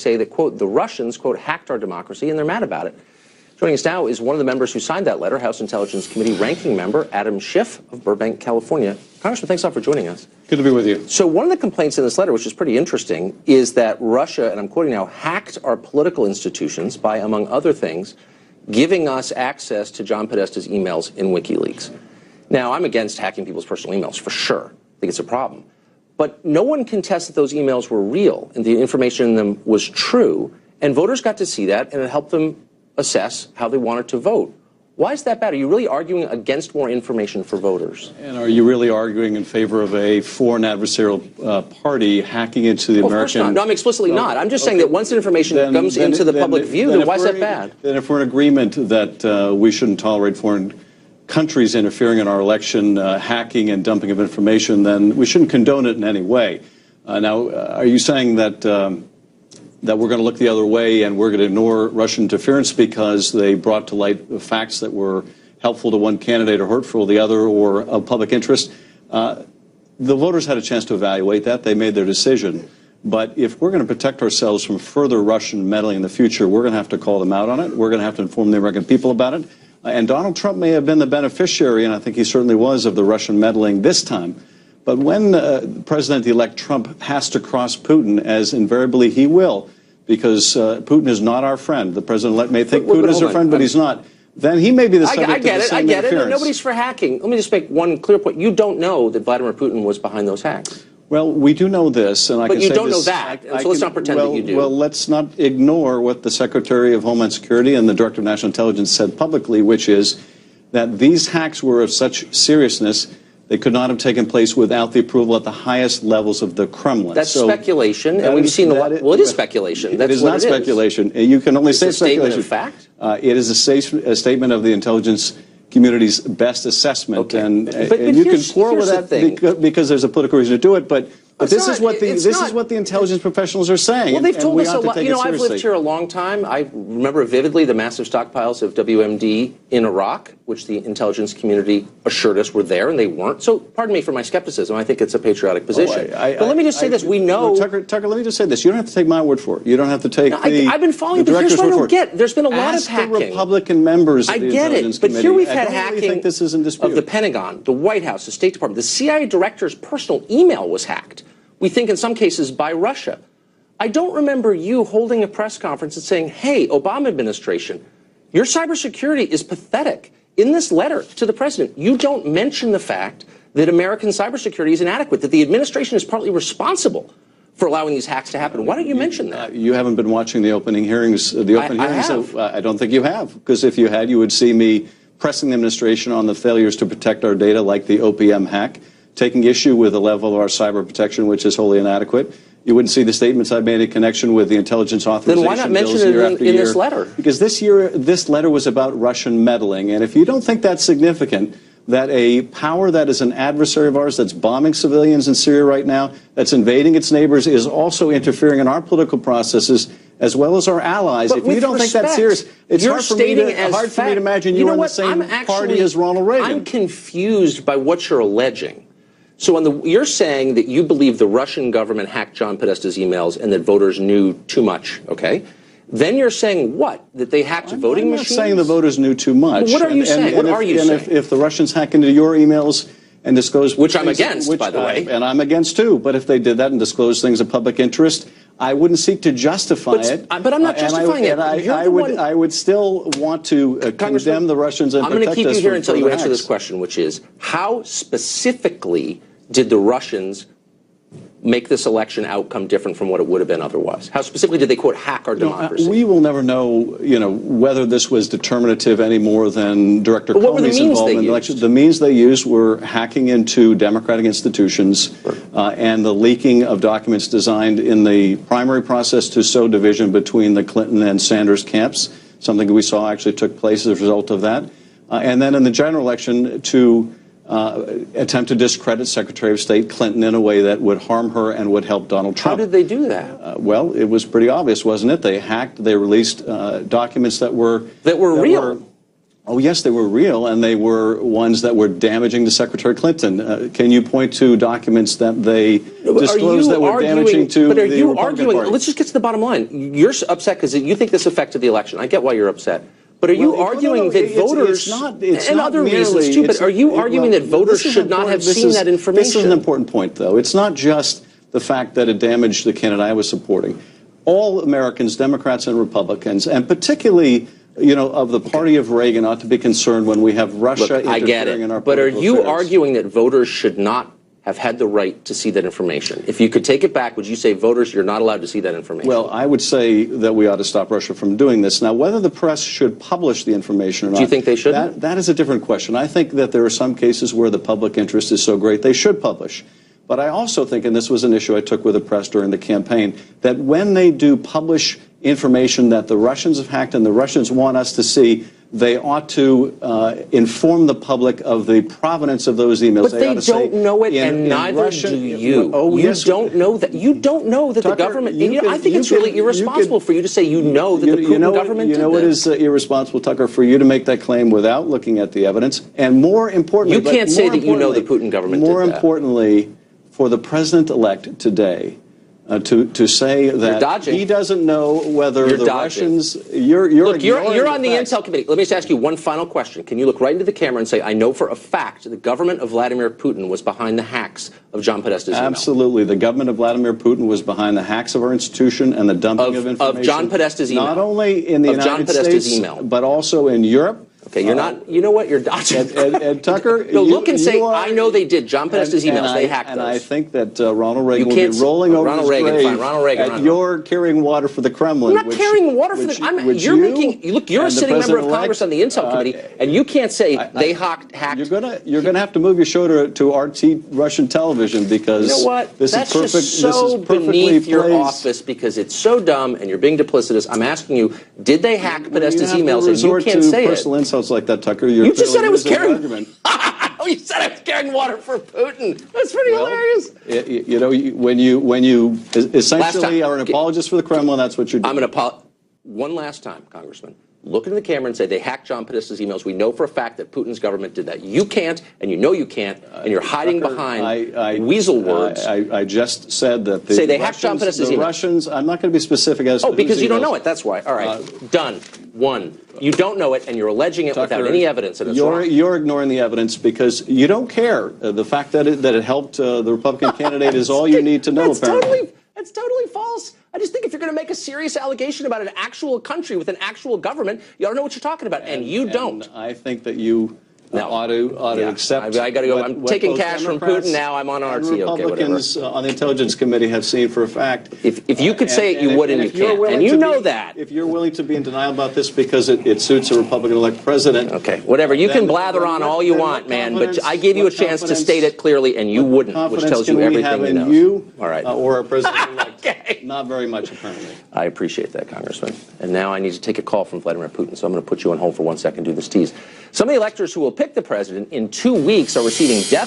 say that, quote, the Russians, quote, hacked our democracy, and they're mad about it. Joining us now is one of the members who signed that letter, House Intelligence Committee ranking member Adam Schiff of Burbank, California. Congressman, thanks a lot for joining us. Good to be with you. So one of the complaints in this letter, which is pretty interesting, is that Russia, and I'm quoting now, hacked our political institutions by, among other things, giving us access to John Podesta's emails in WikiLeaks. Now, I'm against hacking people's personal emails, for sure. I think it's a problem. But no one contests that those emails were real and the information in them was true, and voters got to see that, and it helped them assess how they wanted to vote. Why is that bad? Are you really arguing against more information for voters? And are you really arguing in favor of a foreign adversarial party hacking into the American... Of course not. No, I'm explicitly not. I'm just saying that once information comes into the public view, then why is that bad? Then if we're in agreement that we shouldn't tolerate foreign countries interfering in our election, hacking and dumping of information, then we shouldn't condone it in any way. Now, are you saying that that we're going to look the other way and we're going to ignore Russian interference because they brought to light facts that were helpful to one candidate or hurtful to the other or of public interest? The voters had a chance to evaluate that. They made their decision. But if we're going to protect ourselves from further Russian meddling in the future, we're going to have to call them out on it. We're going to have to inform the American people about it. And Donald Trump may have been the beneficiary, and I think he certainly was, of the Russian meddling this time. But when President-elect Trump has to cross Putin, as invariably he will, because Putin is not our friend. The president-elect may think Putin is our friend, but he's not. Then he may be the subject of the same interference. I get it. Nobody's for hacking. Let me just make one clear point. You don't know that Vladimir Putin was behind those hacks. Well, we do know this, and I can say this. But you don't know that, so let's not pretend that you do. Well, let's not ignore what the Secretary of Homeland Security and the Director of National Intelligence said publicly, which is that these hacks were of such seriousness they could not have taken place without the approval at the highest levels of the Kremlin. That's speculation, and we've seen well, it is speculation. It is not speculation. You can only say speculation. It's a statement of fact? It is a statement of the intelligence community's best assessment, okay. and you can quarrel with that because there's a political reason to do it, but this is what the intelligence professionals are saying. Well, they've told us a lot. You know, I've lived here a long time. I remember vividly the massive stockpiles of WMD in Iraq, which the intelligence community assured us were there, and they weren't. So, pardon me for my skepticism. I think it's a patriotic position. But let me just say this: we know. Tucker, let me just say this: you don't have to take my word for it. You don't have to take I've been following, but here's what I don't get. There's been a lot of hacking. Ask the Republican members of the Intelligence Committee. But here we've had hacking think this is in dispute. of the Pentagon, the White House, the State Department. The CIA director's personal email was hacked. We think in some cases by Russia. I don't remember you holding a press conference and saying, hey, Obama administration, your cybersecurity is pathetic. In this letter to the president, you don't mention the fact that American cybersecurity is inadequate, that the administration is partly responsible for allowing these hacks to happen. Why don't you mention that? You haven't been watching the opening hearings. I have. I don't think you have, because if you had, you would see me pressing the administration on the failures to protect our data, like the OPM hack, taking issue with the level of our cyber protection, which is wholly inadequate. You wouldn't see the statements I made in connection with the intelligence authorization. Then why not mention it in this letter? Because this letter was about Russian meddling. And if you don't think that's significant, that a power that is an adversary of ours, that's bombing civilians in Syria right now, that's invading its neighbors, is also interfering in our political processes, as well as our allies. But if you don't think that's serious, it's hard for me to imagine you're in the same party as Ronald Reagan. I'm confused by what you're alleging. So you're saying that you believe the Russian government hacked John Podesta's emails and that voters knew too much, okay? Then you're saying what? That they hacked voting machines? I'm not saying the voters knew too much. Well, what are you saying? What are you saying? If the Russians hack into your emails and disclose... Which I'm against, by the way. And I'm against, too. But if they did that and disclosed things of public interest, I wouldn't seek to justify it. But I'm not justifying it. I would still want to condemn the Russians and protect us. I'm going to keep you here until you answer this question, which is, how specifically did the Russians make this election outcome different from what it would have been otherwise? How specifically did they, quote, hack our democracy? We will never know, whether this was determinative any more than Director Comey's involvement in the election. The means they used were hacking into democratic institutions and the leaking of documents designed in the primary process to sow division between the Clinton and Sanders camps, something we saw actually took place as a result of that. And then in the general election to attempt to discredit Secretary of State Clinton in a way that would harm her and would help Donald Trump. How did they do that? Well, it was pretty obvious, wasn't it? They hacked, they released documents that were real. Oh, yes, they were real, and they were ones that were damaging to Secretary Clinton. Can you point to documents that they disclosed that were damaging to but are the you Republican arguing? Party? Let's just get to the bottom line. You're upset because you think this affected the election. I get why you're upset. But are you arguing that voters, and other reasons too, but are you arguing that voters should not have seen that information? This is an important point, though. It's not just the fact that it damaged the candidate I was supporting. All Americans, Democrats and Republicans, and particularly, of the party of Reagan, ought to be concerned when we have Russia interfering in our political affairs. But are you arguing that voters should not have had the right to see that information? If you could take it back, would you say voters, you're not allowed to see that information? Well, I would say that we ought to stop Russia from doing this. Now, whether the press should publish the information or not, do you think they shouldn't? That is a different question. I think that there are some cases where the public interest is so great they should publish. But I also think, and this was an issue I took with the press during the campaign, that when they do publish information that the Russians have hacked and the Russians want us to see, they ought to inform the public of the provenance of those emails. But they don't know it, and neither do you. You don't know that. You don't know that the government. I think it's really irresponsible for you to say you know that the Putin government did this. You know what is irresponsible, Tucker, for you to make that claim without looking at the evidence, and more importantly, you can't say that you know the Putin government did that. More importantly, for the president-elect today. To say that he doesn't know whether the Russians. Look, you're on the Intel Committee. Let me just ask you one final question. Can you look right into the camera and say, I know for a fact the government of Vladimir Putin was behind the hacks of John Podesta's email? Absolutely. The government of Vladimir Putin was behind the hacks of our institution and the dumping of information. Of John Podesta's email. Not only in the United States, but also in Europe. Okay, you're not. You know what? You're dodging. And Tucker, no, look and say, I know they did. John Podesta's emails. They hacked those. And I think that Ronald Reagan will be rolling over his grave. You're carrying water for the Kremlin. I'm not carrying water for the. You're a sitting member of Congress on the Intel Committee, and you can't say they hacked. You're gonna have to move your show to RT Russian television because you know what? This That's is perfect. Just so this is beneath your placed. office because it's so dumb and you're being duplicitous. I'm asking you, did they hack Podesta's emails? And you can't say it. Personal insults like that, Tucker. You just said I was carrying. You said I was carrying water for Putin. That's pretty hilarious. When you essentially are an apologist for the Kremlin, that's what you're doing. I'm an apologist. One last time, Congressman. Look into the camera and say they hacked John Podesta's emails. We know for a fact that Putin's government did that. You can't, and you know you can't, and you're hiding behind weasel words. I just said that say they hacked John Podesta's emails. Russians. I'm not going to be specific as to because you don't know it. That's why. All right, done. One. You don't know it, and you're alleging it without any evidence, and it's wrong. You're ignoring the evidence because you don't care. The fact that it helped the Republican candidate is all you need to know. Apparently, that's totally false. I just think if you're going to make a serious allegation about an actual country with an actual government, you ought to know what you're talking about, and you don't. And I think that you ought to accept. I got to go. I'm taking cash from Putin now. I'm on RT. Republicans on the Intelligence Committee have seen for a fact. If you could say it, you would, and you can't, and you know that. If you're willing to be in denial about this because it suits a Republican-elect president, okay, whatever. You can blather on all you want, man, but I gave you a chance to state it clearly, and you wouldn't, which tells you everything you know. You, all right, or a president-elect. Okay. Not very much, apparently. I appreciate that, Congressman. And now I need to take a call from Vladimir Putin, so I'm going to put you on hold for 1 second, do this tease. Some of the electors who will pick the president in 2 weeks are receiving death